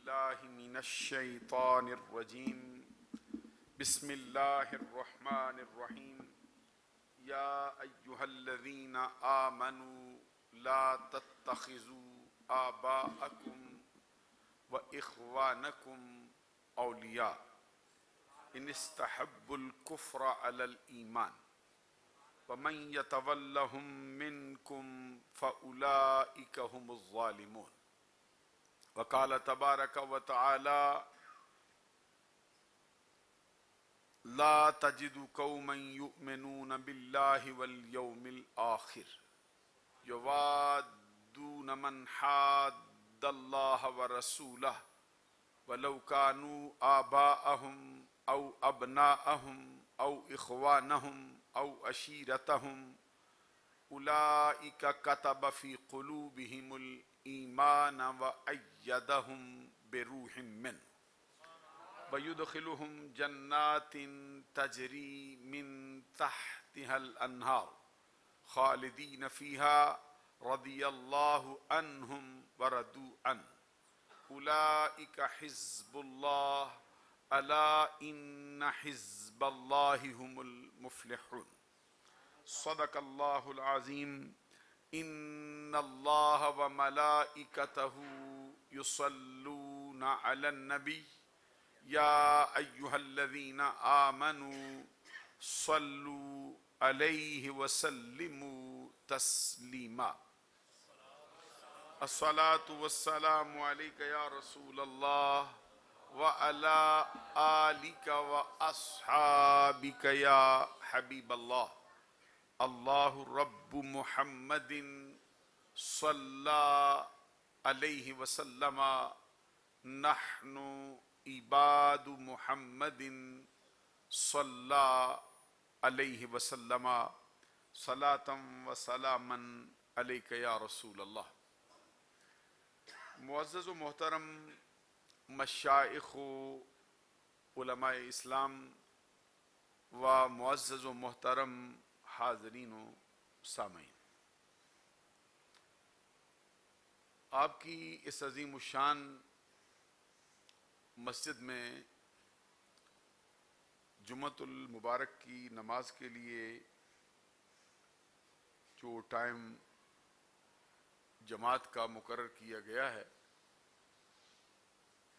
بالله من الشيطان الرجيم بسم الله الرحمن الرحيم يا أيها الذين آمنوا لا تتخذوا آباءكم وإخوانكم أولياء إن استحبوا الكفر على الإيمان ومن يتولهم منكم فأولئك هم الظالمون وقال تبارك وتعالى لا تجد قوما يؤمنون بالله واليوم الآخر يوادون من حاد الله ورسوله ولو كانوا آباءهم أو أبناءهم أو إخوانهم أو عشيرتهم أولئك كتب في قلوبهم الإيمان وأيدهم بروح منه ويدخلهم جنات تجري من تحتها الأنهار خالدين فيها رضي الله عنهم ورضوا عنه أولئك حزب الله ألا إن حزب الله هم المفلحون صدق الله العظيم إن الله وملائكته يصلون على النبي يا أيها الذين آمنوا صلوا عليه وسلموا تسليما الصلاة والسلام عليك يا رسول الله وعلى آلك وأصحابك يا حبيب الله الله رب محمد صلى عليه وسلم نحن عباد محمد صلى عليه وسلم صلاة وسلاما عليك يا رسول الله معزز و محترم مشائخ و علماء اسلام و معزز و محترم حاضرین و سامعین، آپ کی اس عظیم الشان مسجد میں جمعۃ المبارک کی نماز کے لیے جو ٹائم جماعت کا مقرر کیا گیا ہے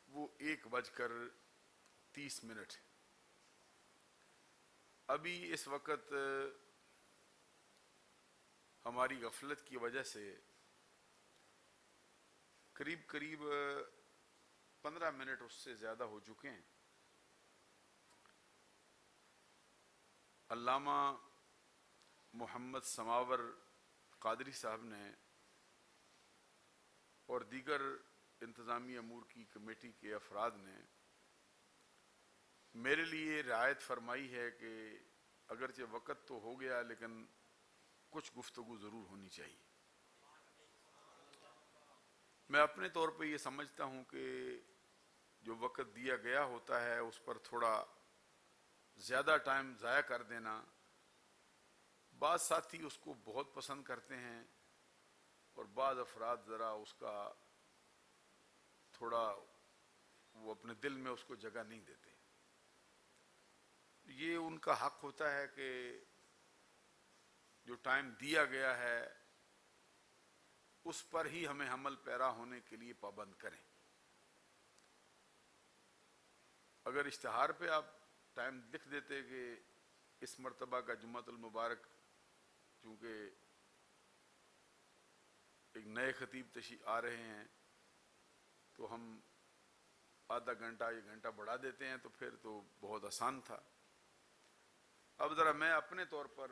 وہ 1:30 ابھی اس وقت ہماری غفلت کی وجہ سے قریب 15 منٹ اس سے زیادہ ہو چکے ہیں۔ علامہ محمد سماور قادری صاحب نے اور دیگر انتظامی امور کی کمیٹی کے افراد نے میرے لیے رعایت فرمائی ہے کہ اگرچہ وقت تو ہو گیا لیکن کچھ گفتگو ضرور ہونی چاہیے۔ میں اپنے طور پہ یہ سمجھتا ہوں کہ جو وقت دیا گیا ہوتا ہے اس پر تھوڑا زیادہ ٹائم ضائع کر دینا، بعض ساتھی اس کو بہت پسند کرتے ہیں اور بعض افراد ذرا اس کا تھوڑا وہ اپنے دل میں اس کو جگہ نہیں دیتے۔ یہ ان کا حق ہوتا ہے کہ جو ٹائم دیا گیا ہے اس پر ہی ہمیں عمل پیرا ہونے کے لیے پابند کریں۔ اگر اشتہار پہ آپ ٹائم لکھ دیتے کہ اس مرتبہ کا جمعۃ المبارک چونکہ ایک نئے خطیب تشریف آ رہے ہیں تو ہم آدھا گھنٹہ 1 گھنٹہ بڑھا دیتے ہیں تو پھر تو بہت آسان تھا۔ اب ذرا میں اپنے طور پر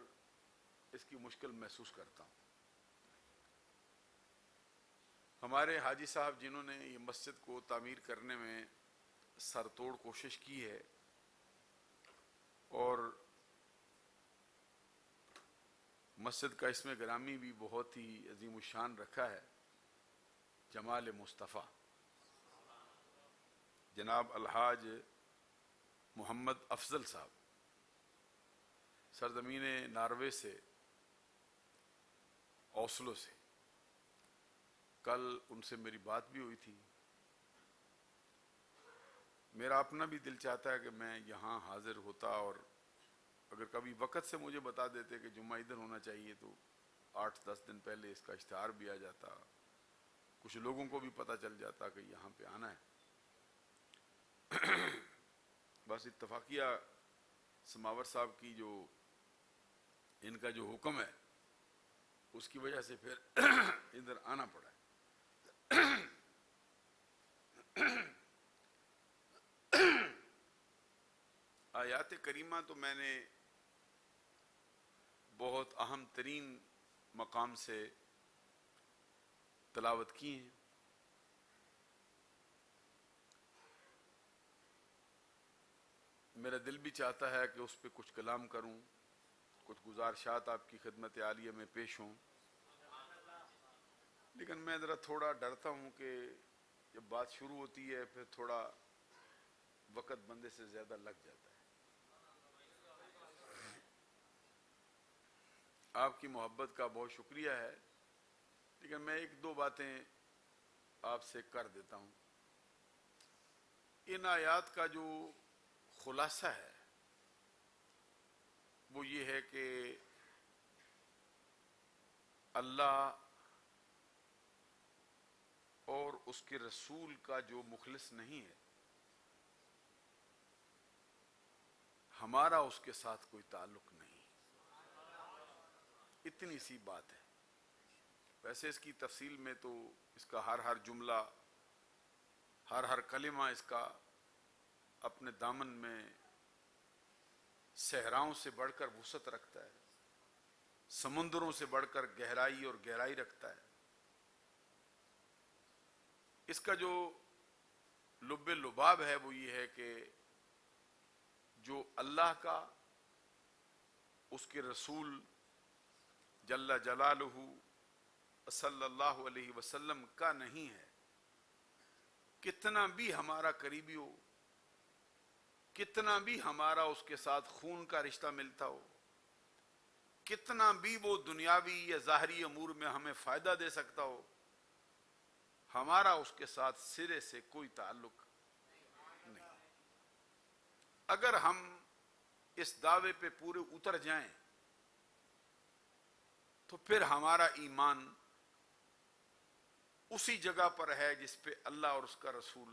اس کی مشکل محسوس کرتا ہوں۔ ہمارے حاجی صاحب جنہوں نے یہ مسجد کو تعمیر کرنے میں سر توڑ کوشش کی ہے اور مسجد کا اسم گرامی بھی بہت ہی عظیم الشان رکھا ہے، جمال مصطفیٰ، جناب الحاج محمد افضل صاحب سرزمین ناروے سے، اوسلو سے، کل ان سے میری بات بھی ہوئی تھی میرا اپنا بھی دل چاہتا ہے کہ میں یہاں حاضر ہوتا، اور اگر کبھی وقت سے مجھے بتا دیتے کہ جمعہ ادھر ہونا چاہیے تو 8-10 دن پہلے اس کا اشتہار بھی آ جاتا، کچھ لوگوں کو بھی پتہ چل جاتا کہ یہاں پہ آنا ہے۔ بس اتفاقیہ سماور صاحب کی جو ان کا جو حکم ہے اس کی وجہ سے پھر ادھر آنا پڑا ہے۔ آیات کریمہ تو میں نے بہت اہم ترین مقام سے تلاوت کی ہیں۔ میرا دل بھی چاہتا ہے کہ اس پہ کچھ کلام کروں، کچھ گزارشات آپ کی خدمت عالیہ میں پیش ہوں، لیکن میں ذرا تھوڑا ڈرتا ہوں کہ جب بات شروع ہوتی ہے پھر تھوڑا وقت بندے سے زیادہ لگ جاتا ہے۔ آپ کی محبت کا بہت شکریہ ہے، لیکن میں 1-2 باتیں آپ سے کر دیتا ہوں۔ ان آیات کا جو خلاصہ ہے وہ یہ ہے کہ اللہ اور اس کے رسول کا جو مخلص نہیں ہے، ہمارا اس کے ساتھ کوئی تعلق نہیں۔ اتنی سی بات ہے۔ ویسے اس کی تفصیل میں تو اس کا ہر جملہ، ہر کلمہ اس کا اپنے دامن میں صحراؤں سے بڑھ کر وسعت رکھتا ہے، سمندروں سے بڑھ کر گہرائی رکھتا ہے۔ اس کا جو لب لباب ہے وہ یہ ہے کہ جو اللہ کا، اس کے رسول جل جلالہ صلی اللہ علیہ وسلم کا نہیں ہے، کتنا بھی ہمارا قریبی ہو، کتنا بھی ہمارا اس کے ساتھ خون کا رشتہ ملتا ہو، کتنا بھی وہ دنیاوی یا ظاہری امور میں ہمیں فائدہ دے سکتا ہو، ہمارا اس کے ساتھ سرے سے کوئی تعلق نہیں۔ اگر ہم اس دعوے پہ پورے اتر جائیں تو پھر ہمارا ایمان اسی جگہ پر ہے جس پہ اللہ اور اس کا رسول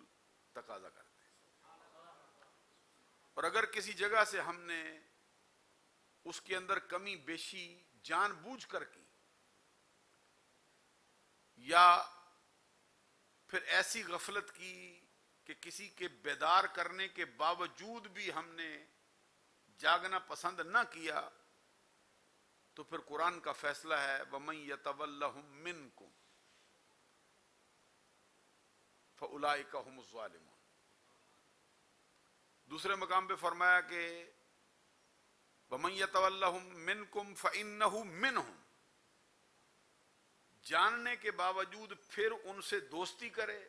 تقاضا کرتے ہیں، اور اگر کسی جگہ سے ہم نے اس کے اندر کمی بیشی جان بوجھ کر کی، یا پھر ایسی غفلت کی کہ کسی کے بیدار کرنے کے باوجود بھی ہم نے جاگنا پسند نہ کیا، تو پھر قرآن کا فیصلہ ہے وَمَن يَتَوَلَّهُم مِّنكُمْ فَأُولَئِكَ هُمُ الظَّالِمُونَ۔ دوسرے مقام پہ فرمایا کہ وَمَن يَتَوَلَّهُم مِّنكُمْ فَإِنَّهُ مِنْهُمْ، جاننے کے باوجود پھر ان سے دوستی کرے،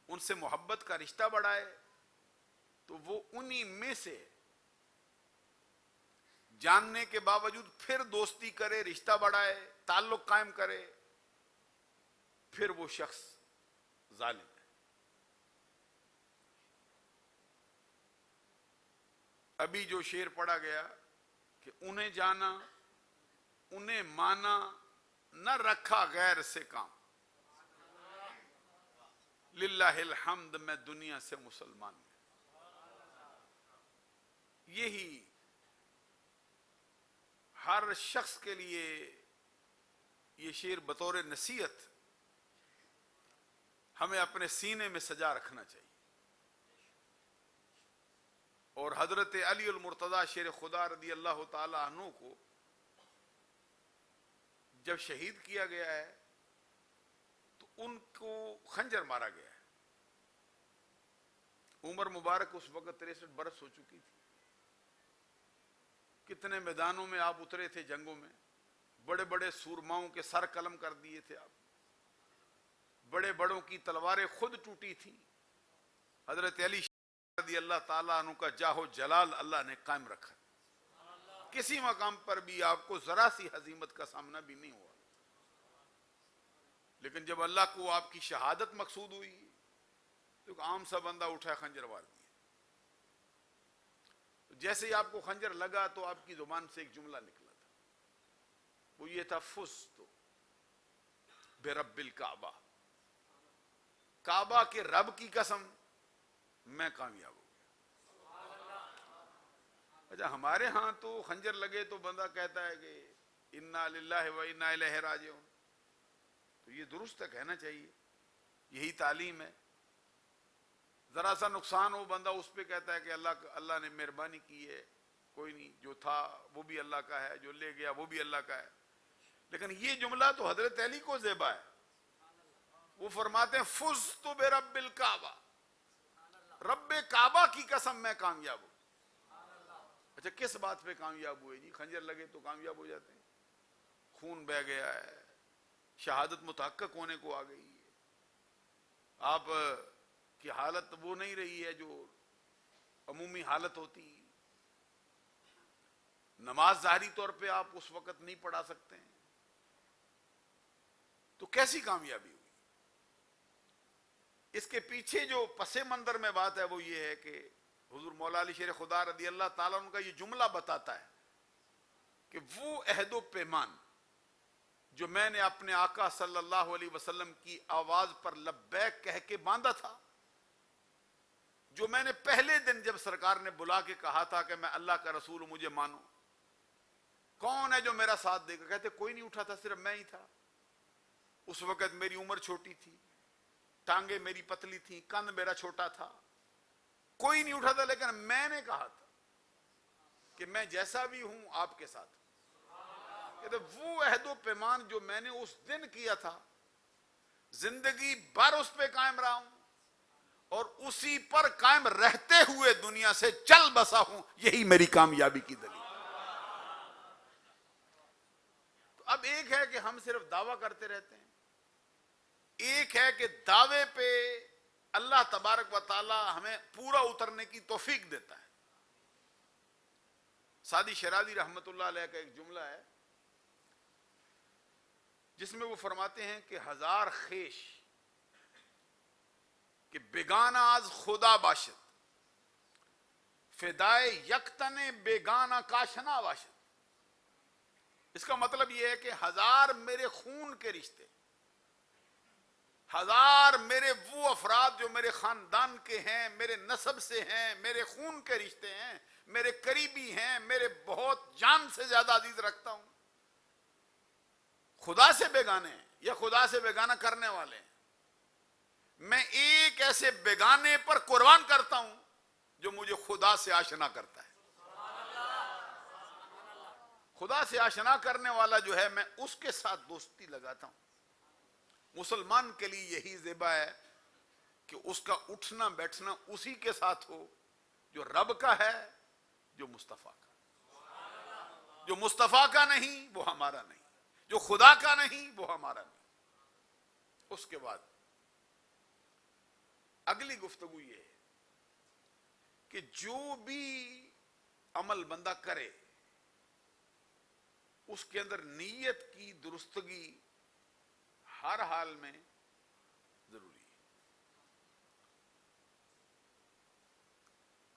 ان سے محبت کا رشتہ بڑھائے، تو وہ انہی میں سے، جاننے کے باوجود پھر دوستی کرے، رشتہ بڑھائے، تعلق قائم کرے، پھر وہ شخص ظالم ہے۔ ابھی جو شعر پڑھا گیا کہ انہیں جانا، انہیں مانا، نہ رکھا غیر سے کام، للہ الحمد میں دنیا سے مسلمان ہوں۔ یہی ہر شخص کے لیے یہ شعر بطور نصیحت ہمیں اپنے سینے میں سجا رکھنا چاہیے۔ اور حضرت علی المرتضی شیر خدا رضی اللہ تعالی عنہ کو جب شہید کیا گیا ہے تو ان کو خنجر مارا گیا ہے۔ عمر مبارک اس وقت 63 برس ہو چکی تھی۔ کتنے میدانوں میں آپ اترے تھے، جنگوں میں بڑے بڑے سورماؤں کے سر قلم کر دیے تھے آپ، بڑے بڑوں کی تلواریں خود ٹوٹی تھی۔ حضرت علی رضی اللہ تعالیٰ عنہ کا جاہ و جلال اللہ نے قائم رکھا، کسی مقام پر بھی آپ کو ذرا سی ہزیمت کا سامنا بھی نہیں ہوا۔ لیکن جب اللہ کو آپ کی شہادت مقصود ہوئی تو تو عام سا بندہ اٹھا خنجر وار دیا. جیسے ہی آپ کو خنجر لگا تو آپ کی زبان سے ایک جملہ نکلا تھا, وہ یہ تھا فزت برب الکعبہ, کعبہ کے رب کی قسم میں کامیاب ہو گیا. اچھا ہمارے ہاں تو خنجر لگے تو بندہ کہتا ہے کہ انا للہ و انا الیہ راجعون, تو یہ درست ہے, کہنا چاہیے, یہی تعلیم ہے. ذرا سا نقصان ہو بندہ اس پہ کہتا ہے کہ اللہ نے مہربانی کی ہے, کوئی نہیں, جو تھا وہ بھی اللہ کا ہے, جو لے گیا وہ بھی اللہ کا ہے. لیکن یہ جملہ تو حضرت علی کو زیبا ہے, وہ فرماتے ہیں فزت برب الکعبہ, رب کعبہ کی قسم میں کامیاب ہوں. اچھا کس بات پہ کامیاب ہوئے جی؟ خنجر لگے تو کامیاب ہو جاتے ہیں, خون بہ گیا ہے, شہادت متحقق ہونے کو آ گئی ہے, آپ کی حالت وہ نہیں رہی ہے جو عمومی حالت ہوتی, نماز ظاہری طور پہ آپ اس وقت نہیں پڑھا سکتے ہیں, تو کیسی کامیابی ہوئی؟ اس کے پیچھے جو پس منظر میں بات ہے وہ یہ ہے کہ حضور مولا علی شیر خدا رضی اللہ تعالیٰ عنہ کا یہ جملہ بتاتا ہے کہ وہ عہد و پیمان جو میں نے اپنے آقا صلی اللہ علیہ وسلم کی آواز پر لبیک کہہ کے باندھا تھا, جو میں نے پہلے دن جب سرکار نے بلا کے کہا تھا کہ میں اللہ کا رسول ہوں, مجھے مانو, کون ہے جو میرا ساتھ دے گا؟ کہتے کوئی نہیں اٹھا تھا, صرف میں ہی تھا. اس وقت میری عمر چھوٹی تھی, ٹانگیں میری پتلی تھی, کن میرا چھوٹا تھا, کوئی نہیں اٹھا تھا, لیکن میں نے کہا تھا کہ میں جیسا بھی ہوں آپ کے ساتھ ہوں. کہتے وہ عہد و پیمان جو میں نے اس دن کیا تھا, زندگی بھر اس پہ قائم رہا ہوں, اور اسی پر قائم رہتے ہوئے دنیا سے چل بسا ہوں, یہی میری کامیابی کی دلیل. تو اب ایک ہے کہ ہم صرف دعویٰ کرتے رہتے ہیں, ایک ہے کہ دعوے پہ اللہ تبارک و تعالی ہمیں پورا اترنے کی توفیق دیتا ہے. سعدی شیرازی رحمت اللہ علیہ کا ایک جملہ ہے جس میں وہ فرماتے ہیں کہ ہزار خیش کہ بیگانہ از خدا باشد, فدائے یکتن بیگانہ کاشنا باشد. اس کا مطلب یہ ہے کہ ہزار میرے خون کے رشتے, ہزار میرے وہ افراد جو میرے خاندان کے ہیں, میرے نسب سے ہیں, میرے خون کے رشتے ہیں, میرے قریبی ہیں, میرے بہت جان سے زیادہ عزیز رکھتا ہوں, خدا سے بیگانے ہیں یا خدا سے بیگانہ کرنے والے ہیں, میں ایک ایسے بیگانے پر قربان کرتا ہوں جو مجھے خدا سے آشنا کرتا ہے. خدا سے آشنا کرنے والا جو ہے, میں اس کے ساتھ دوستی لگاتا ہوں. مسلمان کے لیے یہی زیبا ہے کہ اس کا اٹھنا بیٹھنا اسی کے ساتھ ہو جو رب کا ہے, جو مصطفیٰ کا. جو مصطفیٰ کا نہیں وہ ہمارا نہیں, جو خدا کا نہیں وہ ہمارا نہیں. اس کے بعد اگلی گفتگو یہ ہے کہ جو بھی عمل بندہ کرے اس کے اندر نیت کی درستگی ہر حال میں ضروری ہے.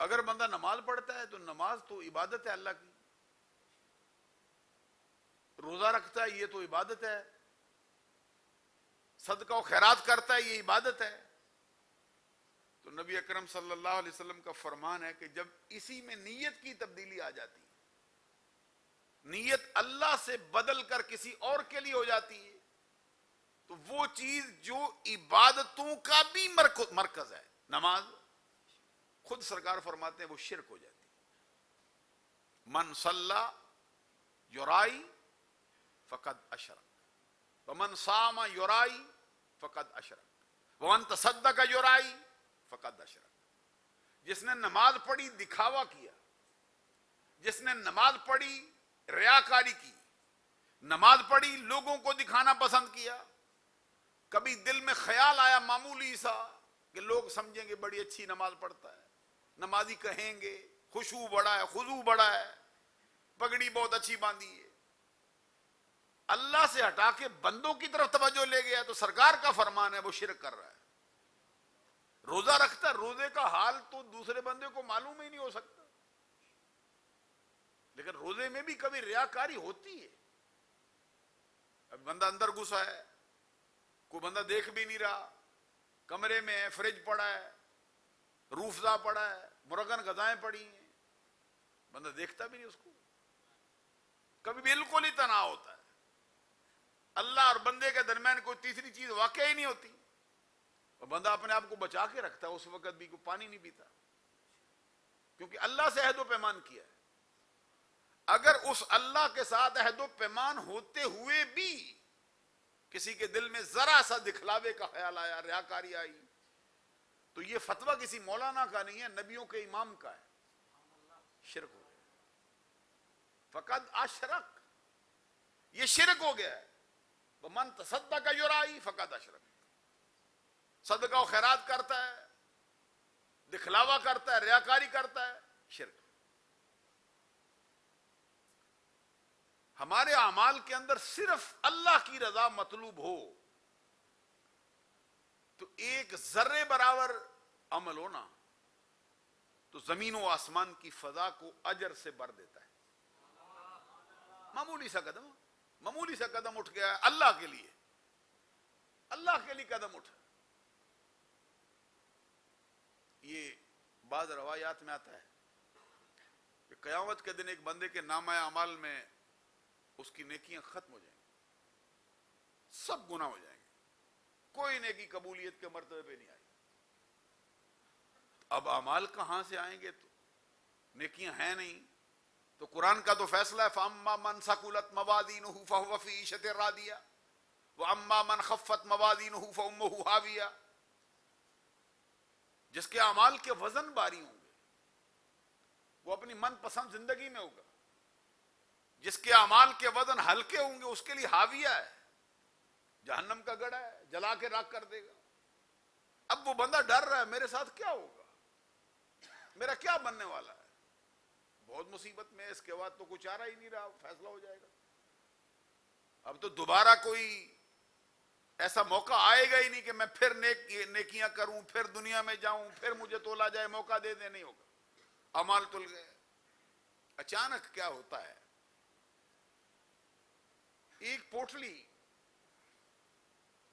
اگر بندہ نماز پڑھتا ہے تو نماز تو عبادت ہے اللہ کی, روزہ رکھتا ہے یہ تو عبادت ہے, صدقہ و خیرات کرتا ہے یہ عبادت ہے. تو نبی اکرم صلی اللہ علیہ وسلم کا فرمان ہے کہ جب اسی میں نیت کی تبدیلی آ جاتی ہے, نیت اللہ سے بدل کر کسی اور کے لیے ہو جاتی ہے, تو وہ چیز جو عبادتوں کا بھی مرکز ہے, نماز, خود سرکار فرماتے ہیں وہ شرک ہو جاتی ہے. من صلی یرائی فقد اشرک ومن صام یرائی فقد اشرک ومن تصدق یرائی فقد اشرک. جس نے نماز پڑھی دکھاوا کیا, جس نے نماز پڑھی ریاکاری کی, نماز پڑھی لوگوں کو دکھانا پسند کیا, کبھی دل میں خیال آیا معمولی سا کہ لوگ سمجھیں گے بڑی اچھی نماز پڑھتا ہے, نمازی کہیں گے خشوع بڑا ہے, خضوع بڑا ہے, پگڑی بہت اچھی باندھی ہے, اللہ سے ہٹا کے بندوں کی طرف توجہ لے گیا, تو سرکار کا فرمان ہے وہ شرک کر رہا ہے. روزہ رکھتا ہے، روزے کا حال تو دوسرے بندے کو معلوم ہی نہیں ہو سکتا، لیکن روزے میں بھی کبھی ریاکاری ہوتی ہے. اب بندہ اندر گھسا ہے، کوئی بندہ دیکھ بھی نہیں رہا، کمرے میں ہے، فریج پڑا ہے، روفزا پڑا ہے، مرغن غذائیں پڑی ہیں، بندہ دیکھتا بھی نہیں اس کو. کبھی بالکل ہی تناؤ ہوتا ہے، اللہ اور بندے کے درمیان کوئی تیسری چیز واقع ہی نہیں ہوتی، اور بندہ اپنے آپ کو بچا کے رکھتا ہے، اس وقت بھی کوئی پانی نہیں پیتا، کیونکہ اللہ سے عہد و پیمان کیا ہے. اگر اس اللہ کے ساتھ عہد و پیمان ہوتے ہوئے بھی کسی کے دل میں ذرا سا دکھلاوے کا خیال آیا، ریاکاری آئی، تو یہ فتویٰ کسی مولانا کا نہیں ہے، نبیوں کے امام کا ہے، شرک ہو گیا، فقد اشرک، یہ شرک ہو گیا ہے. ومن تصدق یرائی فقد اشرک، صدقہ و خیرات کرتا ہے، دکھلاوا کرتا ہے، ریاکاری کرتا ہے، شرک. ہمارے اعمال کے اندر صرف اللہ کی رضا مطلوب ہو تو ایک ذرے برابر عمل ہونا تو زمین و آسمان کی فضا کو اجر سے بھر دیتا ہے. معمولی سا قدم اٹھ گیا ہے اللہ کے لیے، اللہ کے لیے قدم اٹھا. یہ بعض روایات میں آتا ہے کہ قیامت کے دن ایک بندے کے نامہ اعمال میں اس کی نیکیاں ختم ہو جائیں گی، سب گناہ ہو جائیں گے، کوئی نیکی قبولیت کے مرتبے پہ نہیں آئی. اب اعمال کہاں سے آئیں گے؟ تو نیکیاں ہیں نہیں. تو قرآن کا تو فیصلہ ہے فَأَمَّا مَنْ ثَقُلَتْ مَوَازِينُهُ فَهُوَ فِي عِيشَةٍ رَاضِيَةٍ وَأَمَّا مَنْ خَفَّتْ مَوَازِينُهُ فَأُمُّهُ هَاوِيَةٌ. جس کے اعمال کے وزن باری ہوں گے وہ اپنی من پسند زندگی میں ہوگا، جس کے اعمال کے وزن ہلکے ہوں گے اس کے لیے حاویہ ہے، جہنم کا گڑھا ہے، جلا کے راکھ کر دے گا. اب وہ بندہ ڈر رہا ہے میرے ساتھ کیا ہوگا، میرا کیا بننے والا ہے، بہت مصیبت میں، اس کے بعد تو کچھ چارہ ہی نہیں رہا، فیصلہ ہو جائے گا. اب تو دوبارہ کوئی ایسا موقع آئے گا ہی نہیں کہ میں پھر نیکیاں کروں، پھر دنیا میں جاؤں، پھر مجھے تولا جائے، موقع دے دے، نہیں ہوگا. اعمال تل گئے. اچانک کیا ہوتا ہے، ایک پوٹلی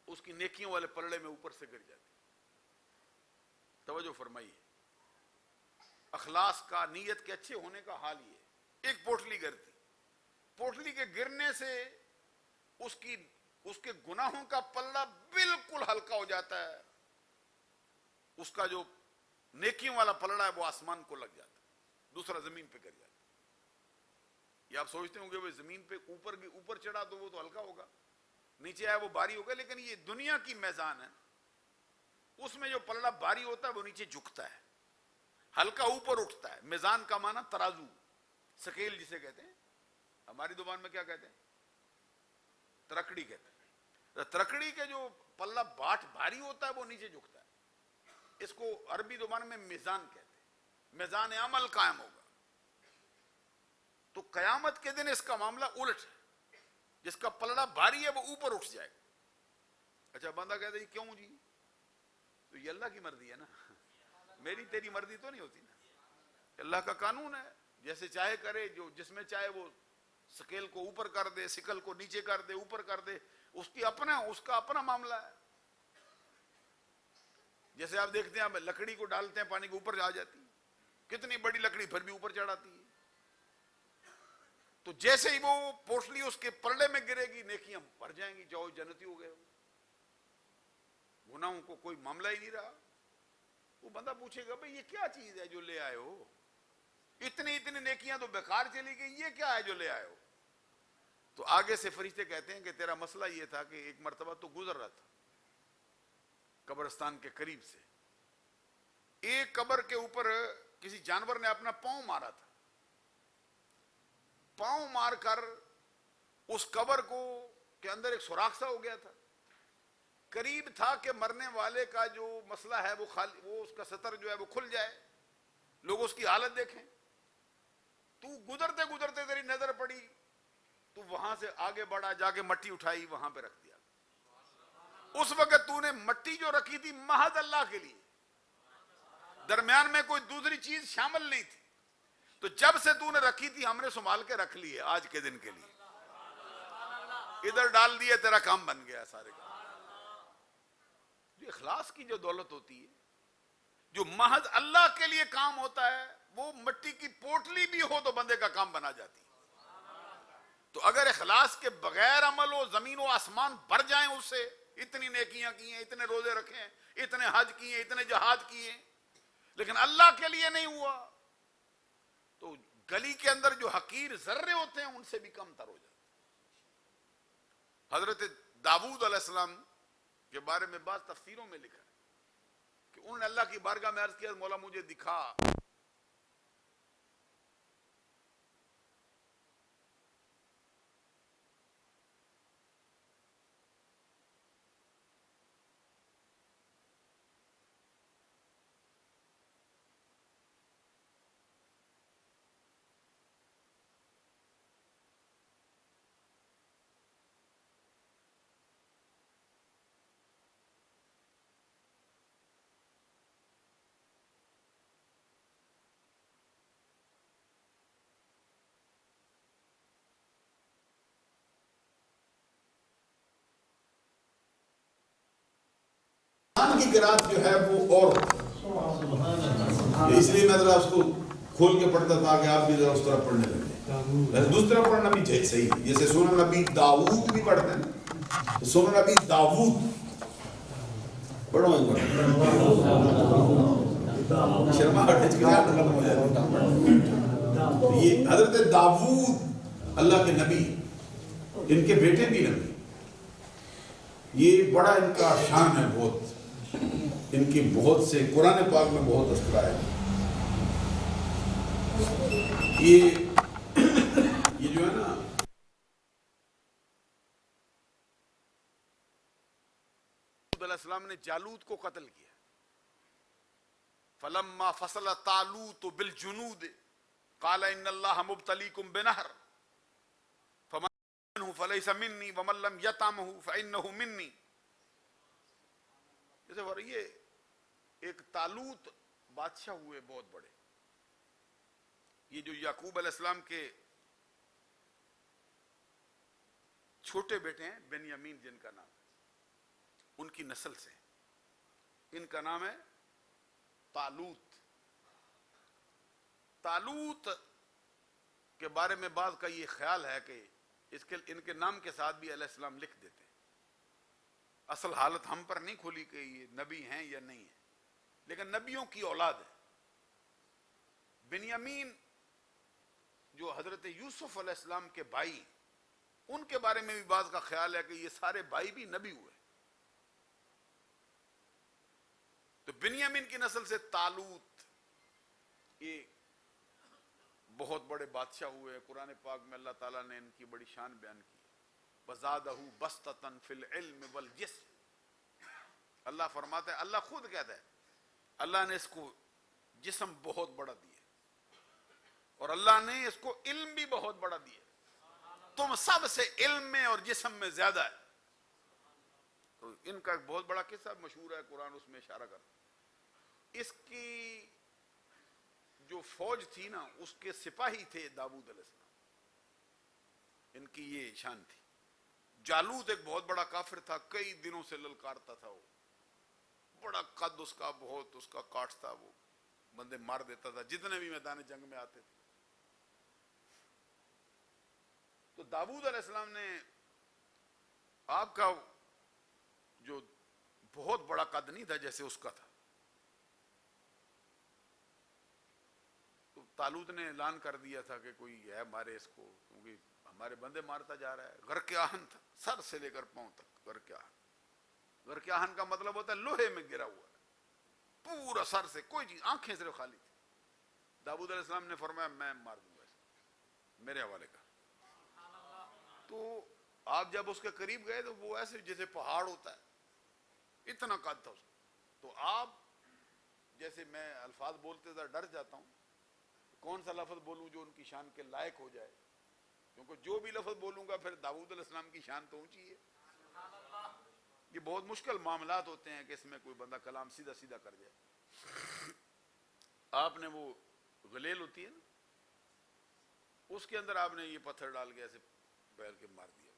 اس کی نیکیوں والے پلڑے میں اوپر سے گر جاتی. توجہ فرمائیے، اخلاص کا، نیت کے اچھے ہونے کا حال یہ ہے. ایک پوٹلی گرتی، پوٹلی کے گرنے سے اس کے گناہوں کا پلڑا بالکل ہلکا ہو جاتا ہے، اس کا جو نیکیوں والا پلڑا ہے وہ آسمان کو لگ جاتا ہے، دوسرا زمین پہ گر جاتا ہے. یہ آپ سوچتے ہوں گے وہ زمین پہ اوپر چڑھا تو وہ تو ہلکا ہوگا، نیچے آیا وہ بھاری ہوگا، لیکن یہ دنیا کی میزان ہے، اس میں جو پلڑا بھاری ہوتا ہے وہ نیچے جھکتا ہے، ہلکا اوپر اٹھتا ہے. میزان کا معنی ترازو، سکیل جسے کہتے ہیں، ہماری زبان میں کیا کہتے ہیں، ترکڑی کہتے ہیں. ترکڑی کے جو پلڑا بھاری ہوتا ہے وہ نیچے جھکتا ہے، اس کو عربی زبان میں میزان کہتے ہیں. میزان عمل قائم ہوگا. تو قیامت کے دن اس کا معاملہ الٹ ہے، جس کا پلڑا بھاری ہے وہ اوپر اٹھ جائے گا. اچھا بندہ کہتا ہے کیوں جی؟ تو یہ اللہ کی مرضی ہے نا، میری تیری مرضی تو نہیں ہوتی نا. اللہ کا قانون ہے، جیسے چاہے کرے، جو جس میں چاہے وہ سکیل کو اوپر کر دے، سکل کو نیچے کر دے، اوپر کر دے، اس کا اپنا معاملہ ہے. جیسے آپ دیکھتے ہیں لکڑی کو ڈالتے ہیں پانی کے اوپر آ جاتی، کتنی بڑی لکڑی پھر بھی اوپر چڑھاتی ہے. تو جیسے ہی وہ پوٹلی اس کے پلڑے میں گرے گی نیکیاں بھر جائیں گی، جاؤ جنتی ہو گئے. گناہوں کو کوئی معاملہ ہی نہیں رہا. وہ بندہ پوچھے گا بھئی یہ کیا چیز ہے جو لے آئے ہو، اتنی نیکیاں تو بیکار چلی گئی، یہ کیا ہے جو لے آئے ہو؟ تو آگے سے فرشتے کہتے ہیں کہ تیرا مسئلہ یہ تھا کہ ایک مرتبہ تو گزر رہا تھا قبرستان کے قریب سے، ایک قبر کے اوپر کسی جانور نے اپنا پاؤں مارا تھا. پاؤں مار کر اس قبر کو کے اندر ایک سوراخ سا ہو گیا تھا. قریب تھا کہ مرنے والے کا جو مسئلہ ہے وہ اس کا سطر جو ہے وہ کھل جائے، لوگ اس کی حالت دیکھیں. تو گزرتے تیری نظر پڑی، تو وہاں سے آگے بڑھا، جا کے مٹی اٹھائی، وہاں پہ رکھ دیا. اس وقت تو نے مٹی جو رکھی تھی محض اللہ کے لیے، درمیان میں کوئی دوسری چیز شامل نہیں تھی. تو جب سے تو نے رکھی تھی ہم نے سنبھال کے رکھ لی ہے آج کے دن کے لیے. ادھر ڈال دیے تیرا کام بن گیا سارے کا. جو اخلاص کی جو دولت ہوتی ہے, جو محض اللہ کے لیے کام ہوتا ہے, وہ مٹی کی پوٹلی بھی ہو تو بندے کا کام بنا جاتی ہے. تو اگر اخلاص کے بغیر عمل ہو, زمین و آسمان بھر جائیں اس سے, اتنی نیکیاں کی ہیں, اتنے روزے رکھے ہیں, اتنے حج کیے ہیں, اتنے جہاد کیے ہیں, لیکن اللہ کے لیے نہیں ہوا, تو گلی کے اندر جو حقیر ذرے ہوتے ہیں ان سے بھی کم تر ہو جاتے. حضرت داؤد علیہ السلام کے بارے میں بعض تفسیروں میں لکھا ہے کہ انہوں نے اللہ کی بارگاہ میں عرض کیا, مولا مجھے دکھا. کی قرات جو ہے وہ اور اس لیے میں ذرا اس کو کھول کے پڑھتا تھا کہ آپ بھی ذرا اس طرح پڑھنے لگے. دوسرا پڑھنا بھی صحیح, جیسے سنن نبی داؤد بھی پڑھتے ہیں, سنن نبی داؤد پڑھو شرما یہ حضرت داؤد اللہ کے نبی, ان کے بیٹے بھی نبی, یہ بڑا ان کا شان ہے بہت, ان کی بہت سے قرآن پاک میں بہت اذکار ہے. یہ جو ہے نا علیہ السلام نے جالوت کو قتل کیا. فلما فصل طالوت بالجنود قال ان اللہ مبتلیکم بنہر فمن منه فلیس منی ومن لم یطعمه فانه منی. جیسے یہ ایک طالوت بادشاہ ہوئے بہت بڑے, یہ جو یعقوب علیہ السلام کے چھوٹے بیٹے ہیں بنیامین جن کا نام ہے, ان کی نسل سے, ان کا نام ہے طالوت. طالوت کے بارے میں بعض کا یہ خیال ہے کہ ان کے نام کے ساتھ بھی علیہ السلام لکھ دیتے ہیں. اصل حالت ہم پر نہیں کھولی کہ یہ نبی ہیں یا نہیں ہیں, لیکن نبیوں کی اولاد ہے. بنیامین جو حضرت یوسف علیہ السلام کے بھائی, ان کے بارے میں بھی بعض کا خیال ہے کہ یہ سارے بھائی بھی نبی ہوئے. تو بنیامین کی نسل سے طالوت یہ بہت بڑے بادشاہ ہوئے. قرآن پاک میں اللہ تعالیٰ نے ان کی بڑی شان بیان کی, وَزَادَهُ بَسْطَةً فِي الْعِلْمِ وَالْجِسْمِ. اللہ فرماتا ہے, اللہ خود کہتا ہے, اللہ نے اس کو جسم بہت بڑا دیا اور اللہ نے اس کو علم بھی بہت بڑا دیا. تم سب سے علم میں اور جسم میں زیادہ ہے. تو ان کا ایک بہت بڑا قصہ مشہور ہے, قرآن اس میں اشارہ کرتا. اس کی جو فوج تھی نا, اس کے سپاہی تھے داؤد علیہ السلام, ان کی یہ شان تھی. جالوت ایک بہت بڑا کافر تھا, کئی دنوں سے للکارتا تھا. وہ بڑا قد اس کا, بہت اس کا کاٹ تھا, وہ بندے مار دیتا تھا جتنے بھی میدان جنگ میں آتے تھے. تو داؤد علیہ السلام نے آپ کا جو بہت بڑا قد نہیں تھا جیسے اس کا تھا, تو طالوت نے اعلان کر دیا تھا کہ کوئی ہے مارے اس کو, کیونکہ ہمارے بندے مارتا جا رہا ہے. غرق آہن تھا, سر سے لے کر پاؤں تک غرق آہن. غرق آہن کا مطلب ہوتا ہے لوہے میں گرا ہوا ہے, پورا سر سے کوئی چیز, آنکھیں صرف خالی تھی. داؤد علیہ السلام نے فرمایا میں مار دوں گا اس کو, میرے حوالے کا. تو آپ جب اس کے قریب گئے تو وہ ایسے جیسے پہاڑ ہوتا ہے, اتنا قد تھا اس کا. تو آپ جیسے میں الفاظ بولتے تھا ڈر جاتا ہوں, کون سا لفظ بولوں جو ان کی شان کے لائق ہو جائے, کیونکہ جو بھی لفظ بولوں گا پھر داؤد علیہ السلام کی شان تو اونچی ہے. یہ بہت مشکل معاملات ہوتے ہیں کہ اس میں کوئی بندہ کلام سیدھا سیدھا کر جائے. آپ نے وہ غلیل ہوتی ہے نا، اس کے اندر آپ نے یہ پتھر ڈال کے ایسے پھیل کے مار دیا،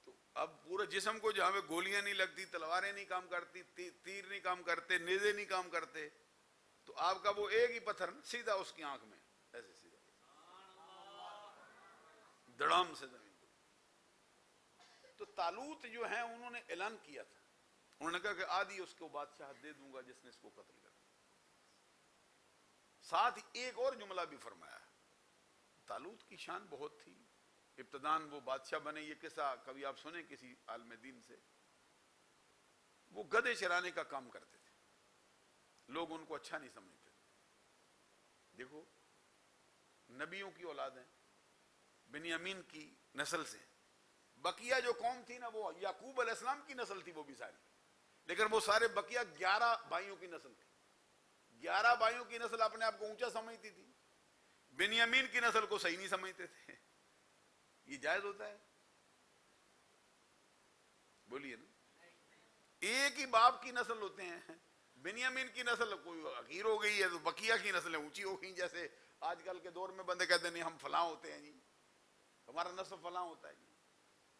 تو اب پورے جسم کو جہاں پہ گولیاں نہیں لگتی، تلواریں نہیں کام کرتی، تیر نہیں کام کرتے، نیزے نہیں کام کرتے، تو آپ کا وہ ایک ہی پتھر سیدھا اس کی آنکھ میں ایسے سیدھا دڑام سے زمین کو۔ تو طالوت جو ہیں انہوں نے اعلان کیا تھا، انہوں نے کہا کہ آدھی اس کو بادشاہ دے دوں گا جس نے اس کو قتل کر دیا۔ ساتھ ایک اور جملہ بھی فرمایا، طالوت کی شان بہت تھی، ابتدان وہ بادشاہ بنے، یہ قصہ کبھی آپ سنیں کسی عالم دین سے، وہ گدھے چرانے کا کام کرتے تھے، لوگ ان کو اچھا نہیں سمجھتے تھے۔ دیکھو نبیوں کی اولاد ہیں، بنیامین کی نسل سے، بقیہ جو قوم تھی نا وہ یعقوب علیہ السلام کی نسل تھی وہ بھی ساری، لیکن وہ سارے بقیہ 11 بھائیوں کی نسل تھی، 11 بھائیوں کی نسل اپنے آپ کو اونچا سمجھتی تھی، بنیامین کی نسل کو صحیح نہیں سمجھتے تھے۔ یہ جائز ہوتا ہے؟ بولیے نا، ایک ہی باپ کی نسل ہوتے ہیں، بنیامین کی نسل کوئی حقیر ہو گئی ہے تو بقیہ کی نسلیں اونچی ہو گئی، جیسے آج کل کے دور میں بندے کہتے ہیں نہیں ہم فلاں ہوتے ہیں جی، ہمارا نسل فلاں ہوتا ہے جی۔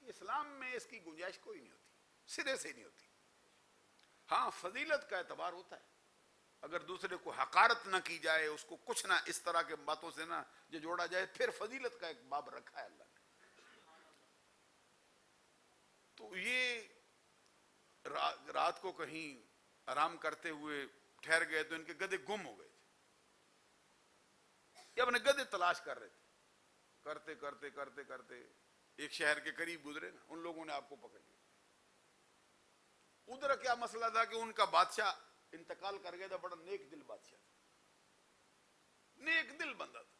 اسلام میں اس کی گنجائش کوئی نہیں ہوتی، سرے سے نہیں ہوتی۔ ہاں فضیلت کا اعتبار ہوتا ہے، اگر دوسرے کو حقارت نہ کی جائے، اس کو کچھ نہ اس طرح کے باتوں سے نہ جو جوڑا جائے، پھر فضیلت کا ایک باب رکھا ہے اللہ نے۔ تو یہ رات کو کہیں آرام کرتے ہوئے ٹھہر گئے تو ان کے گدھے گم ہو گئے تھے، یہ اپنے گدھے تلاش کر رہے تھے، کرتے کرتے کرتے کرتے ایک شہر کے قریب گزرے نا، ان لوگوں نے آپ کو پکڑ لیا۔ ادھر کیا مسئلہ تھا کہ ان کا بادشاہ انتقال کر گیا تھا، بڑا نیک دل بادشاہ تھا، نیک دل بندہ تھا،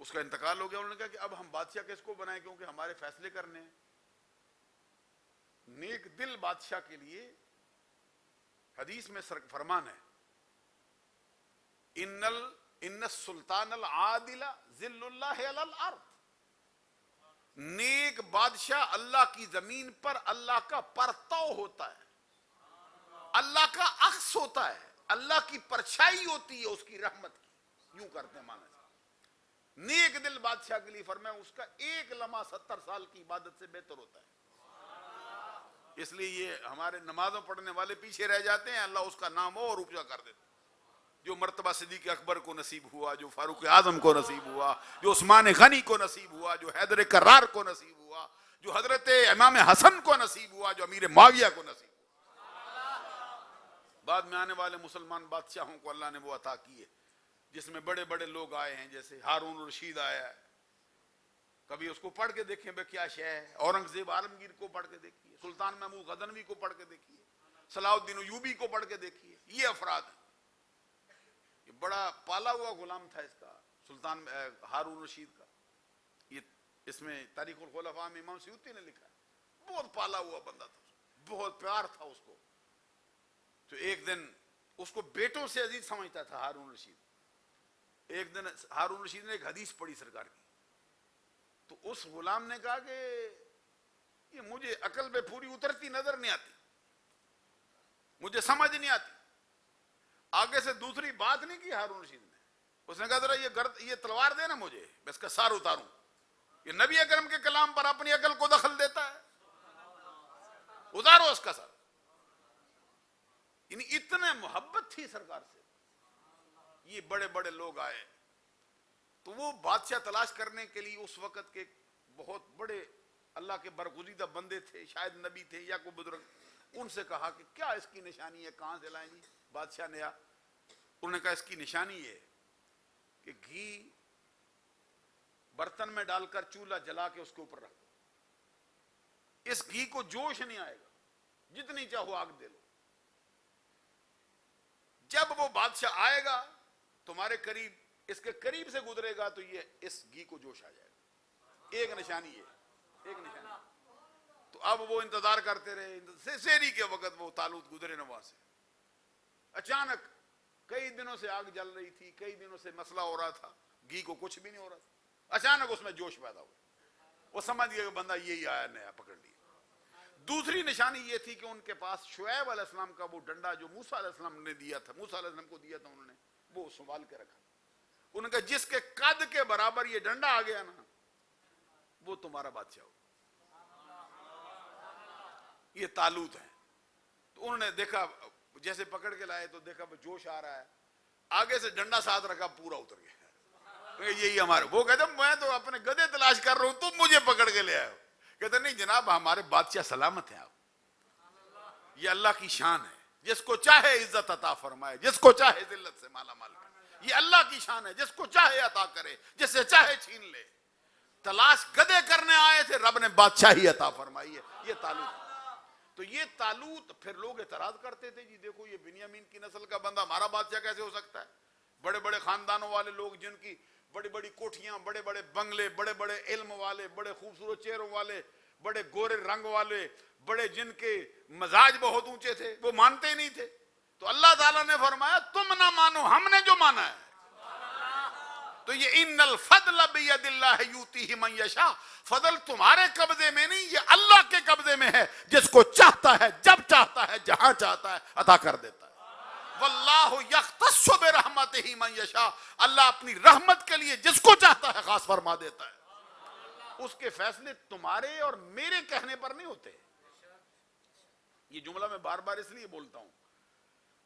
اس کا انتقال ہو گیا۔ انہوں نے کہا کہ اب ہم بادشاہ کس کو بنائیں، کیونکہ ہمارے فیصلے کرنے ہیں۔ نیک دل بادشاہ کے لیے حدیث میں فرمان ہے، ان السلطان العادل ذل اللہ علی الارض، نیک بادشاہ اللہ کی زمین پر اللہ کا پرتو ہوتا ہے، اللہ کا عکس ہوتا ہے، اللہ کی پرچھائی ہوتی ہے اس کی رحمت کی، یوں کرتے ہیں مانا جائے۔ نیک دل بادشاہ کے لیے فرمایا اس کا ایک لمحہ 70 سال کی عبادت سے بہتر ہوتا ہے۔ اس لیے یہ ہمارے نمازوں پڑھنے والے پیچھے رہ جاتے ہیں، اللہ اس کا نام اور اونچا کر دیتا ہے۔ جو مرتبہ صدیق اکبر کو نصیب ہوا، جو فاروق اعظم کو نصیب ہوا، جو عثمان غنی کو نصیب ہوا، جو حیدر کرار کو نصیب ہوا، جو حضرت امام حسن کو نصیب ہوا، جو امیر معاویہ کو نصیب ہوا، بعد میں آنے والے مسلمان بادشاہوں کو اللہ نے وہ عطا کیے، جس میں بڑے بڑے لوگ آئے ہیں، جیسے ہارون الرشید آیا ہے، کبھی اس کو پڑھ کے دیکھیں بے کیا شے ہے، اورنگزیب عالمگیر کو پڑھ کے دیکھیے، سلطان محمود غزنوی کو پڑھ کے دیکھیے، صلاح الدین ایوبی کو پڑھ کے دیکھیے، یہ افراد ہیں۔ یہ بڑا پالا ہوا غلام تھا اس کا، سلطان ہارون رشید کا، یہ اس میں تاریخ الخلفاء میں امام سیوطی نے لکھا ہے، بہت پالا ہوا بندہ تھا، بہت پیار تھا اس کو۔ تو ایک دن اس کو بیٹوں سے عزیز سمجھتا تھا ہارون رشید۔ ایک دن ہارون رشید نے ایک حدیث پڑھی سرکار کی، تو اس غلام نے کہا کہ یہ مجھے عقل پہ پوری اترتی نظر نہیں آتی، مجھے سمجھ نہیں آتی۔ آگے سے دوسری بات نہیں کی ہارون رشید نے، اس نے کہا ذرا یہ تلوار دے نا مجھے، میں اس کا سار اتاروں۔ یہ نبی اکرم کے کلام پر اپنی عقل کو دخل دیتا ہے، اتارو اس کا سر۔ یعنی اتنے محبت تھی سرکار سے۔ یہ بڑے بڑے لوگ آئے تو وہ بادشاہ تلاش کرنے کے لیے اس وقت کے بہت بڑے اللہ کے برگزیدہ بندے تھے، شاید نبی تھے یا کوئی بزرگ، ان سے کہا کہ کیا اس کی نشانی ہے، کہاں سے لائیں گی؟ بادشاہ نے انہوں نے کہا اس کی نشانی یہ کہ گھی برتن میں ڈال کر چولہا جلا کے اس کے اوپر رکھ دو، اس گھی کو جوش نہیں آئے گا، جتنی چاہو آگ دے لو، جب وہ بادشاہ آئے گا تمہارے قریب، اس کے قریب سے گزرے گا تو یہ اس گھی کو جوش آ جائے گا۔ ایک نشانی ہے، ایک نشانی۔ تو اب وہ انتظار کرتے رہے، سحری کے وقت وہ طالوت گزرے نا وہاں سے، اچانک کئی دنوں سے آگ جل رہی تھی، کئی دنوں سے مسئلہ ہو رہا تھا، گھی کو کچھ بھی نہیں ہو رہا تھا، اچانک اس میں جوش پیدا ہوا، وہ سمجھ گیا کہ بندہ یہی آیا، نیا پکڑ لیا۔ دوسری نشانی یہ تھی کہ ان کے پاس شعیب علیہ السلام کا وہ ڈنڈا جو موسیٰ علیہ السلام نے دیا تھا، موسیٰ علیہ السلام کو دیا تھا، انہوں نے وہ سنبھال کے رکھا. انہوں نے کہا جس کے قد کے برابر یہ ڈنڈا آ گیا نا وہ تمہارا بادشاہ ہو. یہ طالوت ہے. تو انہوں نے دیکھا جیسے پکڑ کے لائے تو دیکھا جوش آ رہا ہے، آگے سے ڈنڈا ساتھ رکھا، پورا اتر گیا. یہی ہمارے. وہ کہتے میں تو اپنے گدھے تلاش کر رہا ہوں، تم مجھے پکڑ کے لے آئے ہو. کہتے نہیں جناب ہمارے بادشاہ سلامت ہیں. آپ یہ اللہ کی شان ہے، جس کو چاہے عزت عطا فرمائے، جس کو چاہے ذلت سے مالا مال کرے. یہ اللہ کی شان ہے، جس کو چاہے عطا کرے، جس سے چاہے چھین لے. تلاش گدھے کرنے آئے تھے، رب نے بادشاہی عطا فرمائی ہے. یہ طالوت. تو یہ طالوت. پھر لوگ اعتراض کرتے تھے جی دیکھو یہ بنیامین کی نسل کا بندہ ہمارا بادشاہ کیسے ہو سکتا ہے؟ بڑے بڑے خاندانوں والے لوگ جن کی بڑی بڑی کوٹھیاں، بڑے بڑے بنگلے، بڑے بڑے علم والے، بڑے خوبصورت چہروں والے، بڑے گورے رنگ والے، بڑے جن کے مزاج بہت اونچے تھے، وہ مانتے ہی نہیں تھے. تو اللہ تعالیٰ نے فرمایا تم نہ مانو، ہم نے جو مانا ہے. تو یہ ان الفضل بید اللہ یؤتیہ من یشاء، فضل تمہارے قبضے میں نہیں، یہ اللہ کے قبضے میں ہے. جس کو چاہتا ہے، جب چاہتا ہے، جہاں چاہتا ہے عطا کر دیتا ہے. واللہ یختص برحمتہ من یشاء، اللہ اپنی رحمت کے لیے جس کو چاہتا ہے خاص فرما دیتا ہے. اس کے فیصلے تمہارے اور میرے کہنے پر نہیں ہوتے. یہ جملہ میں بار بار اس لیے بولتا ہوں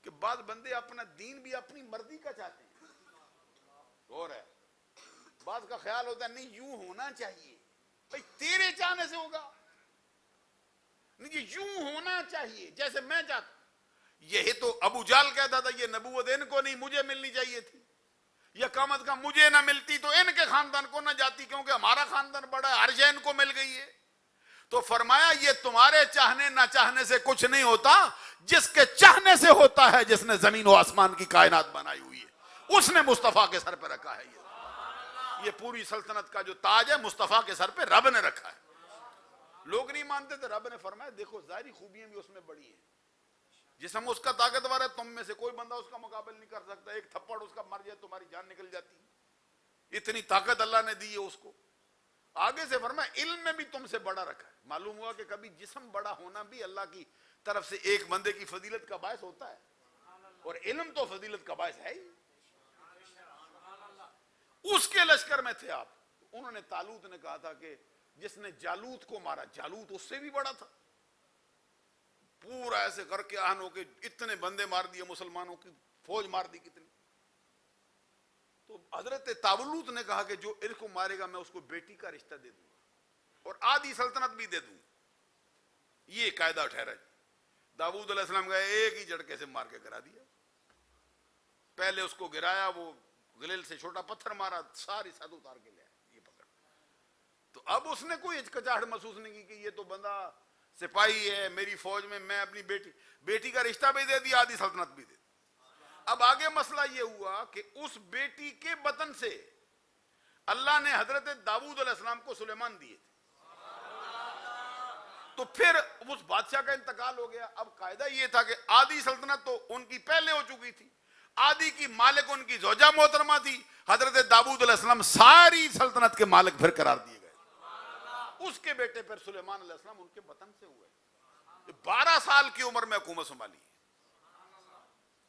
کہ بعض بندے اپنا دین بھی اپنی مرضی کا چاہتے ہیں. اور ہے بعض کا خیال ہوتا ہے نہیں یوں ہونا چاہیے. بھئی تیرے چاہنے سے ہوگا نہیں، یہ یوں ہونا چاہیے جیسے میں چاہتا. یہی تو ابو جہل کہتا تھا یہ نبوت ان کو نہیں مجھے ملنی چاہیے تھی، یا کم از کم مجھے نہ ملتی تو ان کے خاندان کو نہ جاتی، کیونکہ ہمارا خاندان بڑا ہے، ہر شے ان کو مل گئی ہے. تو فرمایا یہ تمہارے چاہنے نہ چاہنے سے کچھ نہیں ہوتا، جس کے چاہنے سے ہوتا ہے، جس نے زمین و آسمان کی کائنات بنائی ہوئی ہے اس نے مصطفیٰ کے سر پہ رکھا ہے. یہ پوری سلطنت کا جو تاج ہے مصطفیٰ کے سر پہ رب نے رکھا ہے. لوگ نہیں مانتے تھے. رب نے فرمایا دیکھو ظاہری خوبیاں بھی اس میں بڑی ہیں. جسم اس کا طاقتور ہے، تم میں سے کوئی بندہ اس کا مقابل نہیں کر سکتا. ایک تھپڑ اس کا مر جائے تمہاری جان نکل جاتی ہے. اتنی طاقت اللہ نے دی ہے اس کو. آگے سے فرمایا علم میں بھی تم سے بڑا رکھا ہے. معلوم ہوا کہ کبھی جسم بڑا ہونا بھی اللہ کی طرف سے ایک بندے کی فضیلت کا باعث ہوتا ہے، اور علم تو فضیلت کا باعث ہے ہی. اس کے لشکر میں تھے آپ. انہوں نے طالوت نے کہا تھا کہ جس نے جالوت کو مارا، جالوت اس سے بھی بڑا تھا. پورا ایسے کر کے آہن ہو کے اتنے بندے مار دیے، مسلمانوں کی فوج مار دی کتنی. تو حضرت طالوت نے کہا کہ جو ان کو مارے گا میں اس کو بیٹی کا رشتہ دے دوں گا اور آدھی سلطنت بھی دے دوں. یہ قاعدہ ٹھہرا. داؤد علیہ السلام کا ایک ہی جھٹکے سے مار کے گرا دیا. پہلے اس کو گرایا، وہ گلیل سے چھوٹا پتھر مارا، ساری سد اتار کے لیا یہ پکڑ. تو اب اس نے کوئی ہچکچاہٹ محسوس نہیں کی کہ یہ تو بندہ سپاہی ہے میری فوج میں اپنی بیٹی کا رشتہ بھی دے دیا، آدھی سلطنت بھی دے دی. اب آگے مسئلہ یہ ہوا کہ اس بیٹی کے بطن سے اللہ نے حضرت داؤد علیہ السلام کو سلیمان دیے تھے. تو پھر اس بادشاہ کا انتقال ہو گیا. اب قاعدہ یہ تھا کہ آدھی سلطنت تو ان کی پہلے ہو چکی تھی، آدھی کی مالک ان کی زوجہ محترمہ تھی. حضرت داؤد علیہ السلام ساری سلطنت کے مالک پھر قرار دیے گئے. اس کے بیٹے پھر سلیمان علیہ السلام ان کے بطن سے ہوئے. 12 سال کی عمر میں حکومت سنبھالی.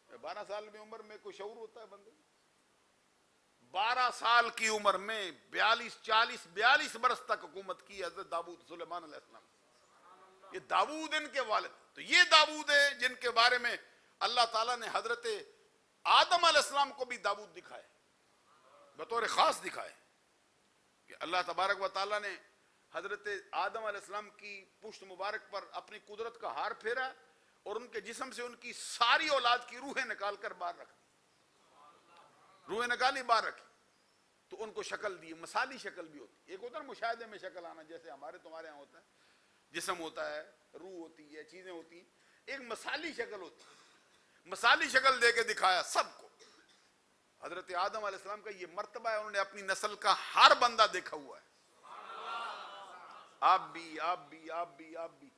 12 سال کی عمر میں کوئی شعور ہوتا ہے بندے؟ 12 سال کی عمر میں 42 برس تک حکومت کی حضرت داؤد سلیمان علیہ السلام. یہ داؤد ان کے والد. تو یہ داؤد ہے جن کے بارے میں اللہ تعالیٰ نے حضرت آدم علیہ السلام کو بھی داؤد دکھائے، بطور خاص دکھائے کہ اللہ تبارک و تعالیٰ نے حضرت آدم علیہ السلام کی پشت مبارک پر اپنی قدرت کا ہار پھیرا اور ان کے جسم سے ان کی ساری اولاد کی روحیں نکال کر باہر رکھ دی. روحیں نکالی باہر رکھی تو ان کو شکل دی. مثالی شکل بھی ہوتی. ایک ہوتا ہے مشاہدے میں شکل آنا، جیسے ہمارے تمہارے ہاں ہوتا ہے، جسم ہوتا ہے، روح ہوتی ہے، چیزیں ہوتی. ایک مثالی شکل ہوتی. مثالی شکل دے کے دکھایا سب کو. حضرت آدم علیہ السلام کا یہ مرتبہ ہے، انہوں نے اپنی نسل کا ہر بندہ دیکھا ہوا ہے. آپ بھی آپ بھی آپ بھی آپ بھی.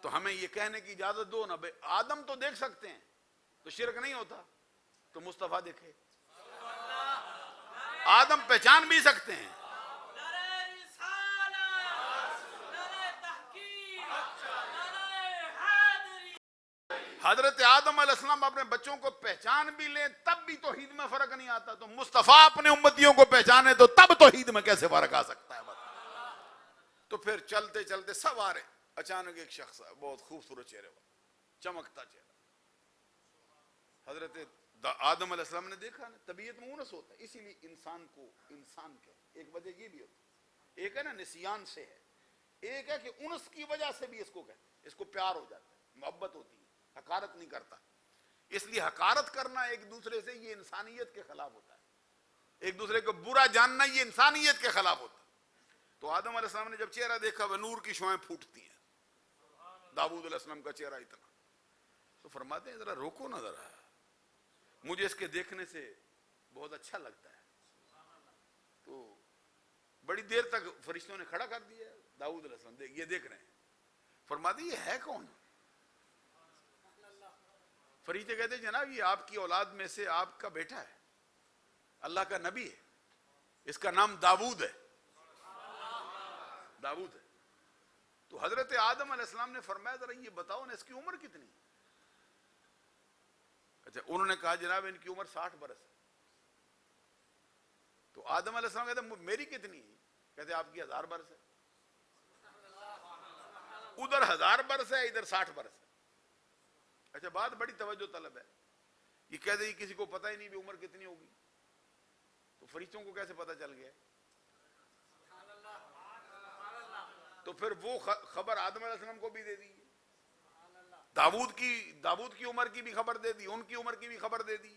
تو ہمیں یہ کہنے کی اجازت دو نا بھائی آدم تو دیکھ سکتے ہیں تو شرک نہیں ہوتا، تو مصطفیٰ دیکھے. آدم پہچان بھی سکتے ہیں. حضرت آدم علیہ السلام اپنے بچوں کو پہچان بھی لیں تب بھی توحید میں فرق نہیں آتا، تو مصطفیٰ اپنے امتیوں کو پہچانے تو تب توحید میں کیسے فرق آ سکتا ہے؟ تو پھر چلتے چلتے سب آ رہے، اچانک ایک شخص بہت خوبصورت چہرے والا، چمکتا چہرہ، حضرت آدم علیہ السلام نے دیکھا نا، طبیعت میں انس ہوتا ہے، اسی لیے انسان کو انسان کہتے، ایک وجہ یہ بھی ہوتی ہے، ایک ہے نا نسیان سے ہے، ایک ہے کہ انس کی وجہ سے بھی اس کو کہتے، اس کو پیار ہو جاتا ہے، محبت ہوتی ہے، حقارت نہیں کرتا، اس لیے حقارت کرنا ایک دوسرے سے یہ انسانیت کے خلاف ہوتا ہے، ایک دوسرے کو برا جاننا یہ انسانیت کے خلاف ہوتا ہے۔ تو آدم علیہ السلام نے جب چہرہ دیکھا وہ نور کی شعائیں پھوٹتی ہیں، داؤد علیہ السلام کا چہرہ اتنا، تو فرماتے ہیں ذرا روکو نہ، ذرا مجھے اس کے دیکھنے سے بہت اچھا لگتا ہے۔ تو بڑی دیر تک فرشتوں نے کھڑا کر دیا، داؤد علیہ السلام یہ دیکھ رہے ہیں، فرماتے یہ ہے کون؟ فرشتے کہتے ہیں جناب یہ آپ کی اولاد میں سے آپ کا بیٹا ہے، اللہ کا نبی ہے، اس کا نام داؤد ہے، داؤد ہے۔ تو حضرت آدم علیہ السلام نے فرمایا ذرا یہ بتاؤ نا اس کی عمر کتنی؟ اچھا انہوں نے کہا جناب ان کی عمر 60 برس ہے۔ تو آدم علیہ السلام کہتے ہیں میری کتنی؟ کہتے آپ کی 1000 برس ہے، ادھر 1000 برس ہے ادھر 60 برس ہے۔ اچھا بات بڑی توجہ طلب ہے، یہ کہتے ہیں کسی کو پتہ ہی نہیں بھی عمر کتنی ہوگی، تو فرشتوں کو کیسے پتہ چل گیا؟ تو پھر وہ خبر آدم علیہ السلام کو بھی دے دی، داؤد کی عمر کی بھی خبر دے دی، ان کی عمر کی بھی خبر دے دی۔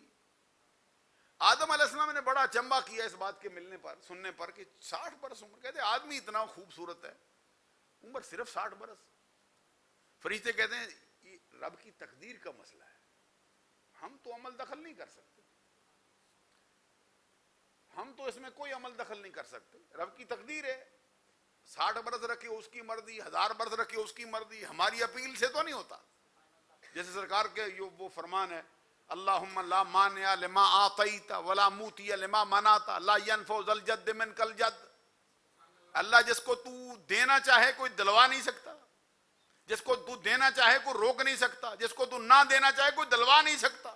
آدم علیہ السلام نے بڑا اچنبھا کیا اس بات کے ملنے پر سننے پر کہ 60 برس عمر، کہتے آدمی اتنا خوبصورت ہے عمر صرف 60 برس۔ فرشتے کہتے ہیں یہ رب کی تقدیر کا مسئلہ ہے، ہم تو عمل دخل نہیں کر سکتے، ہم تو اس میں کوئی عمل دخل نہیں کر سکتے، رب کی تقدیر ہے، 60 برس رکھے اس کی مرضی، 1000 برس رکھے اس کی مرضی، ہماری اپیل سے تو نہیں ہوتا۔ جیسے سرکار کے وہ فرمان ہے اللہم لا مانع لما آتیت ولا موتی لما منعت لا ينفع ذا الجد منک الجد، اللہ جس کو تو دینا چاہے کوئی دلوا نہیں سکتا، جس کو تو دینا چاہے کوئی روک نہیں سکتا، جس کو تو نہ دینا چاہے کوئی دلوا نہیں سکتا،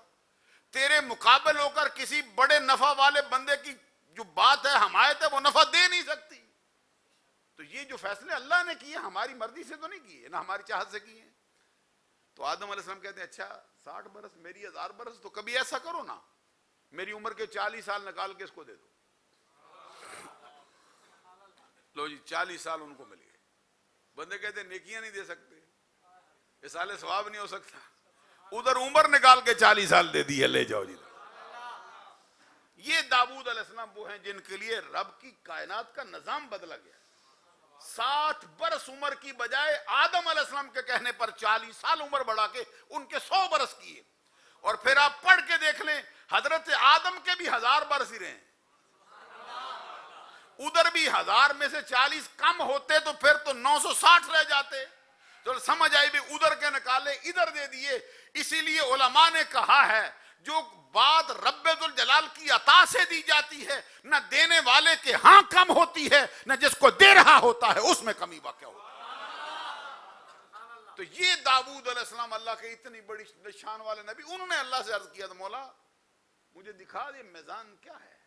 تیرے مقابل ہو کر کسی بڑے نفع والے بندے کی جو بات ہے حمایت ہے وہ نفع دے نہیں سکتی۔ تو یہ جو فیصلے اللہ نے کیے ہماری مرضی سے تو نہیں کیے، نہ ہماری چاہت سے کیے۔ تو آدم علیہ السلام کہتے ہیں اچھا 60 برس میری 1000 برس، تو کبھی ایسا کرو نا میری عمر کے 40 سال نکال کے اس کو دے دو، لو جی 40 سال ان کو مل گئے۔ بندے کہتے ہیں نیکیاں نہیں دے سکتے، اصالہ ثواب نہیں ہو سکتا، ادھر عمر نکال کے 40 سال دے دی ہے، لے جاؤ جی۔ یہ داؤد علیہ السلام وہ ہیں جن کے لیے رب کی کائنات کا نظام بدلا گیا، 60 برس عمر کی بجائے آدم علیہ السلام کے کہنے پر 40 سال عمر بڑھا کے ان کے 100 برس کیے۔ اور پھر آپ پڑھ کے دیکھ لیں حضرت آدم کے بھی 1000 برس ہی رہے ہیں، ادھر بھی 1000 میں سے 40 کم ہوتے تو پھر تو 960 رہ جاتے، تو سمجھ آئی بھی ادھر کے نکالے ادھر دے دیے۔ اسی لیے علماء نے کہا ہے جو بات رب ذوالجلال کی عطا سے دی جاتی ہے نہ دینے والے کے ہاں کم ہوتی ہے، نہ جس کو دے رہا ہوتا ہے اس میں کمی واقع ہوتی ہے۔ تو یہ داؤد علیہ السلام اللہ کے اتنی بڑی شان والے نبی، انہوں نے اللہ سے عرض کیا تھا مولا مجھے دکھا دے میزان کیا ہے،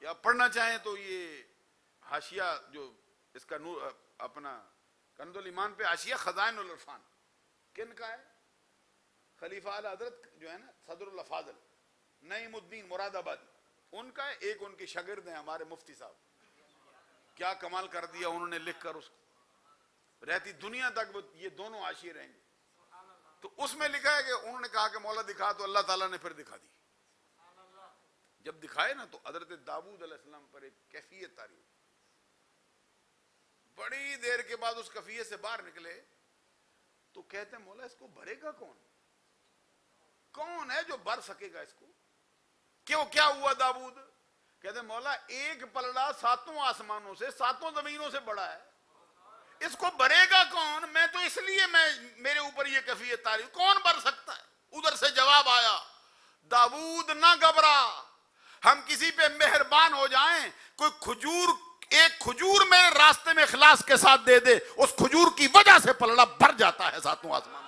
یا پڑھنا چاہیں تو یہ حاشیہ جو اس کا نور اپنا کنز الایمان پہ حاشیہ خزائن العرفان کن کا ہے؟ خلیفہ اعلی حضرت جو ہے نا صدر اللہ فاضل نعیم الدین مراد آبادی، ان کا ہے، ایک ان کے شاگرد ہیں ہمارے مفتی صاحب، کیا کمال کر دیا انہوں نے لکھ کر، اس کو رہتی دنیا تک یہ دونوں حاشیے رہیں گے۔ تو اس میں لکھا ہے کہ انہوں نے کہا کہ مولا دکھا، تو اللہ تعالیٰ نے پھر دکھا دی۔ جب دکھائے نا تو حضرت داؤد علیہ السلام پر ایک کیفیت تاری ہوئی، بڑی دیر کے بعد اس کیفیت سے باہر نکلے تو کہتے ہیں مولا اس کو بھرے گا کون؟ کون ہے جو بھر سکے گا اس کو؟ کیوں کیا ہوا داؤد؟ کہتے ہیں مولا ایک پلڑا 7 آسمانوں سے 7 زمینوں سے بڑا ہے، اس کو بھرے گا کون؟ میں تو اس لیے میرے اوپر یہ کیفیت تاری، کون بھر سکتا ہے؟ ادھر سے جواب آیا داؤد نہ گھبرا، ہم کسی پہ مہربان ہو جائیں، کوئی کھجور ایک کھجور میرے راستے میں اخلاص کے ساتھ دے دے، اس کھجور کی وجہ سے پلڑا بھر جاتا ہے 7 آسمان۔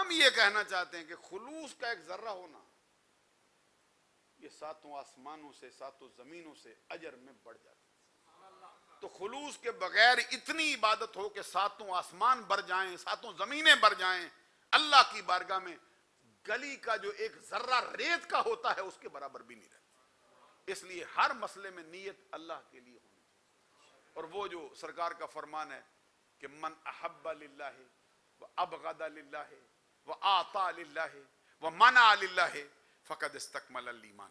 ہم یہ کہنا چاہتے ہیں کہ خلوص کا ایک ذرہ ہونا یہ ساتوں آسمانوں سے ساتوں زمینوں سے اجر میں بڑھ جاتا ہے. تو خلوص کے بغیر اتنی عبادت ہو کہ ساتوں آسمان بھر جائیں, ساتوں زمینیں بھر جائیں, اللہ کی بارگاہ میں گلی کا جو ایک ذرہ ریت کا ہوتا ہے اس کے برابر بھی نہیں رہتا. اس لیے ہر مسئلے میں نیت اللہ کے لیے ہونی چاہیے. اور وہ جو سرکار کا فرمان ہے کہ من احب للہ وابغض للہ واعطى للہ ومنع للہ فقد استکمل الایمان.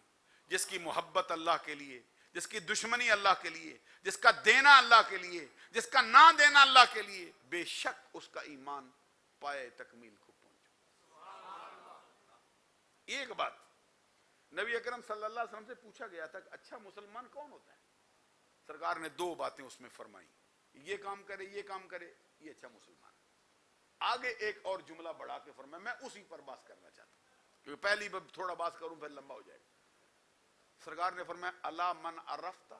جس کی محبت اللہ کے لیے, جس کی دشمنی اللہ کے لیے, جس کا دینا اللہ کے لیے, جس کا نہ دینا اللہ کے لیے, بے شک اس کا ایمان پائے تکمیل کو پہنچا. ایک بات نبی اکرم صلی اللہ علیہ وسلم سے پوچھا گیا تھا کہ اچھا مسلمان کون ہوتا ہے؟ سرکار نے دو باتیں اس میں فرمائی, یہ کام کرے, یہ کام کرے, یہ اچھا مسلمان. آگے ایک اور جملہ بڑھا کے فرمایا, میں اسی پر بات کرنا چاہتا ہوں کیونکہ پہلی بار تھوڑا بات کروں پھر لمبا ہو جائے گا. سرکار نے فرمایا الا من عرفت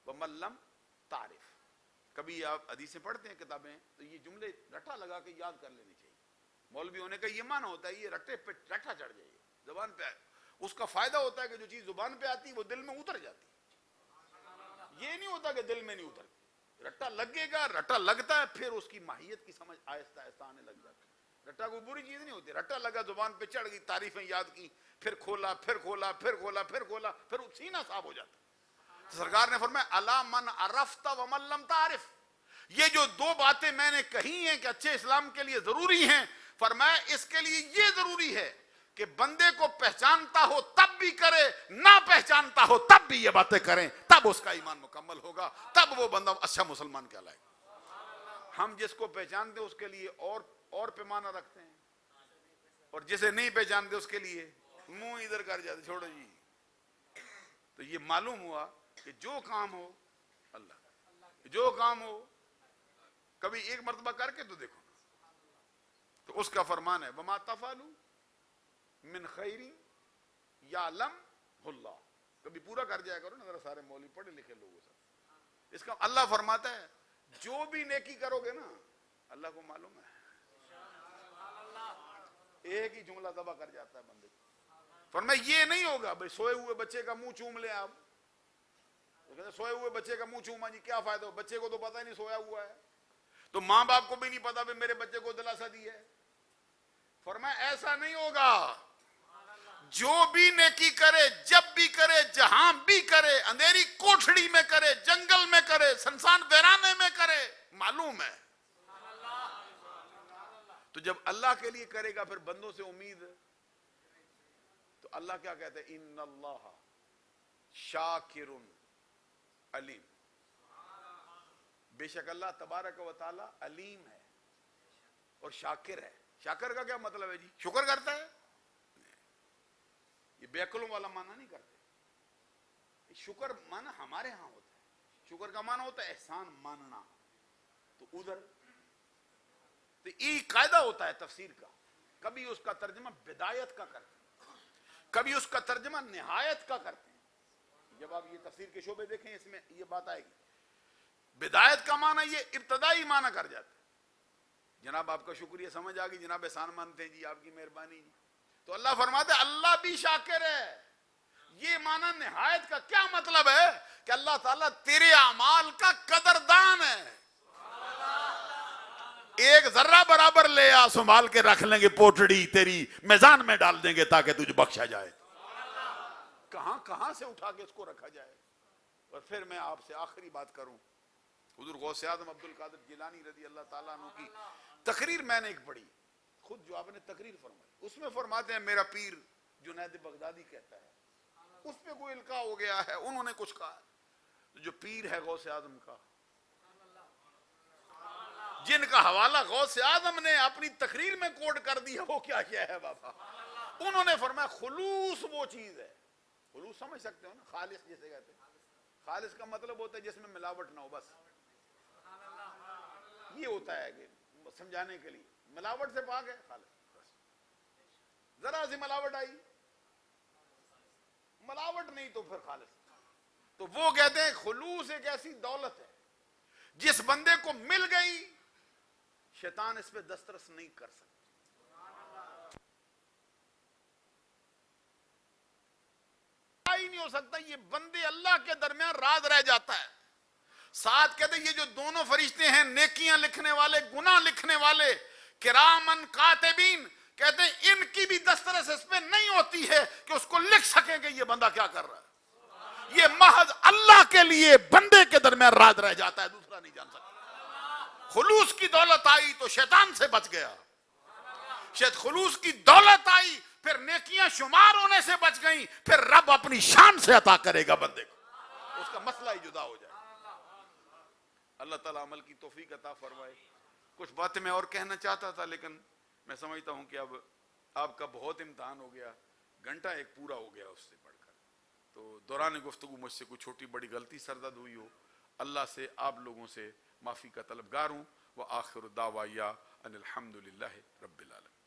ومن لم تعرف. کبھی آپ حدیثیں پڑھتے ہیں کتابیں تو یہ جملے رٹا لگا کے یاد کر لینے چاہیے. مولوی ہونے کا یہ معنی ہوتا ہے یہ رٹے پہ رٹا چڑھ جائے, زبان پہ اس کا فائدہ ہوتا ہے کہ جو چیز زبان پہ آتی ہے وہ دل میں اتر جاتی ہے. یہ نہیں ہوتا کہ دل میں نہیں اترتی, رٹا لگے گا, رٹا لگتا ہے پھر اس کی ماہیت کی سمجھ آہستہ آہستہ آنے لگ جاتی ہے. رٹا کوئی بری چیز نہیں ہوتی, رٹا لگا زبان پہ چڑھ گئی, تعریفیں یاد کی, پھر کھولا, پھر کھولا, پھر کھولا, پھر کھولا, پھر سینہ صاف ہو جاتا. سرکار نے فرمایا الا من عرفت ومن لم تعرف. یہ جو دو باتیں میں نے کہی ہیں کہ اچھے اسلام کے لیے ضروری ہیں, فرمایا اس کے لیے یہ ضروری ہے کہ بندے کو پہچانتا ہو تب بھی کرے, نہ پہچانتا ہو تب بھی یہ باتیں کریں, تب اس کا ایمان مکمل ہوگا, تب وہ بندہ اچھا مسلمان کہلائے. ہم جس کو پہچانتے ہیں اس کے لیے اور پیمانہ رکھتے ہیں, اور جسے نہیں پہچانتے اس کے لیے منہ ادھر کر جاتے, چھوڑو جی. تو یہ معلوم ہوا کہ جو کام ہو اللہ, جو کام ہو کبھی ایک مرتبہ کر کے تو دیکھو. تو اس کا فرمان ہے وما تفعلوا من خیر یعلمہ اللہ. کبھی پورا کر جایا کرو نا ذرا, سارے مولوی پڑھے لکھے لوگوں سے. اس کا اللہ فرماتا ہے جو بھی نیکی کرو گے نا اللہ کو معلوم ہے. ایک ہی جملہ تباہ کر جاتا ہے بندے کو. فرمایا یہ نہیں ہوگا بھائی سوئے ہوئے بچے کا منہ چوم لیں آپ. سوئے ہوئے بچے کا منہ چوما جی کیا فائدہ ہو, بچے کو تو پتہ ہی نہیں سویا ہوا ہے, تو ماں باپ کو بھی نہیں پتا بھی میرے بچے کو دلاسا دی ہے. فرمایا ایسا نہیں ہوگا. جو بھی نیکی کرے, جب بھی کرے, جہاں بھی کرے, اندھیری کوٹھڑی میں کرے, جنگل میں کرے, سنسان ویرانے میں کرے, معلوم ہے. تو جب اللہ کے لیے کرے گا پھر بندوں سے امید, تو اللہ کیا کہتا ہے ان اللہ شاکر علیم. بے شک اللہ تبارک و تعالی علیم ہے اور شاکر ہے. شاکر کا کیا مطلب ہے جی, شکر کرتا ہے؟ یہ بے عقلوں والا معنی نہیں کرتے. شکر معنی ہمارے ہاں ہوتا ہے, شکر کا معنی ہوتا ہے احسان ماننا. تو ادھر تو یہ قاعدہ ہوتا ہے تفسیر کا, کبھی اس کا ترجمہ بدایت کا کرتے ہیں, کبھی اس کا ترجمہ نہایت کا کرتے ہیں. جب آپ یہ تفسیر کے شعبے دیکھیں اس میں یہ بات آئے گی. بدایت کا معنی یہ ابتدائی معنی کر جاتا ہے. جناب آپ کا شکریہ سمجھ آ گئی, جناب احسان مانتے ہیں جی, آپ کی مہربانی جی. تو اللہ فرماتا ہے اللہ بھی شاکر ہے. یہ معنی نہایت کا کیا مطلب ہے کہ اللہ تعالیٰ تیرے اعمال کا قدردان ہے. ایک ذرہ برابر لے آ, سنبھال کے رکھ لیں گے پوٹڑی, تیری میزان میں ڈال دیں گے تاکہ تجھے بخشا جائے. کہاں کہاں سے اٹھا کے اس کو رکھا جائے. اور پھر میں آپ سے آخری بات کروں, حضور غوث اعظم عبد القادر جیلانی رضی اللہ تعالیٰ عنہ کی تقریر میں نے ایک پڑھی, خود جو آپ نے تقریر فرمائی, اس میں فرماتے ہیں میرا پیر جنید بغدادی کہتا ہے, اس پہ کوئی القاء ہو گیا ہے, انہوں نے کچھ کہا. جو پیر ہے غوث اعظم کا, جن کا حوالہ غوث اعظم نے اپنی تقریر میں کوٹ کر دیا, وہ کیا کیا ہے بابا. انہوں نے فرمایا خلوص وہ چیز ہے, خلوص سمجھ سکتے ہو نا, خالص جسے کہتے ہیں. خالص کا مطلب ہوتا ہے جس میں ملاوٹ نہ ہو, بس یہ ہوتا ہے کہ سمجھانے کے لیے ملاوٹ سے پاک ہے خالص. ذرا سی ملاوٹ آئی, ملاوٹ نہیں تو پھر خالص. تو وہ کہتے ہیں خلوص ایک ایسی دولت ہے جس بندے کو مل گئی شیطان اس پہ دسترس نہیں کر سکتا. نہیں ہو سکتا. یہ بندے اللہ کے درمیان راز رہ جاتا ہے. ساتھ کہتے ہیں یہ جو دونوں فرشتے ہیں نیکیاں لکھنے والے گناہ لکھنے والے کرامن کاتبین، کہتے ہیں ان کی بھی دسترس اس پہ نہیں ہوتی ہے کہ اس کو لکھ سکیں کہ یہ بندہ کیا کر رہا ہے. یہ محض اللہ کے لیے بندے کے درمیان راز رہ جاتا ہے، دوسرا نہیں جان سکتا. خلوص کی دولت آئی تو شیطان سے بچ گیا. خلوص کی دولت آئی پھر نیکیاں شمار ہونے سے بچ گئیں، پھر رب اپنی شان سے عطا کرے گا بندے کو، اس کا مسئلہ ہی جدا ہو جائے. اللہ تعالیٰ عمل کی توفیق عطا فرمائے. کچھ باتیں میں اور کہنا چاہتا تھا لیکن میں سمجھتا ہوں کہ اب آپ کا بہت امتحان ہو گیا، گھنٹہ ایک پورا ہو گیا اس سے پڑھ کر. تو دوران گفتگو مجھ سے کوئی چھوٹی بڑی غلطی سرزد ہوئی ہو، اللہ سے آپ لوگوں سے معافی کا طلبگار ہوں. وآخر دعوایا ان الحمدللہ رب العالمین.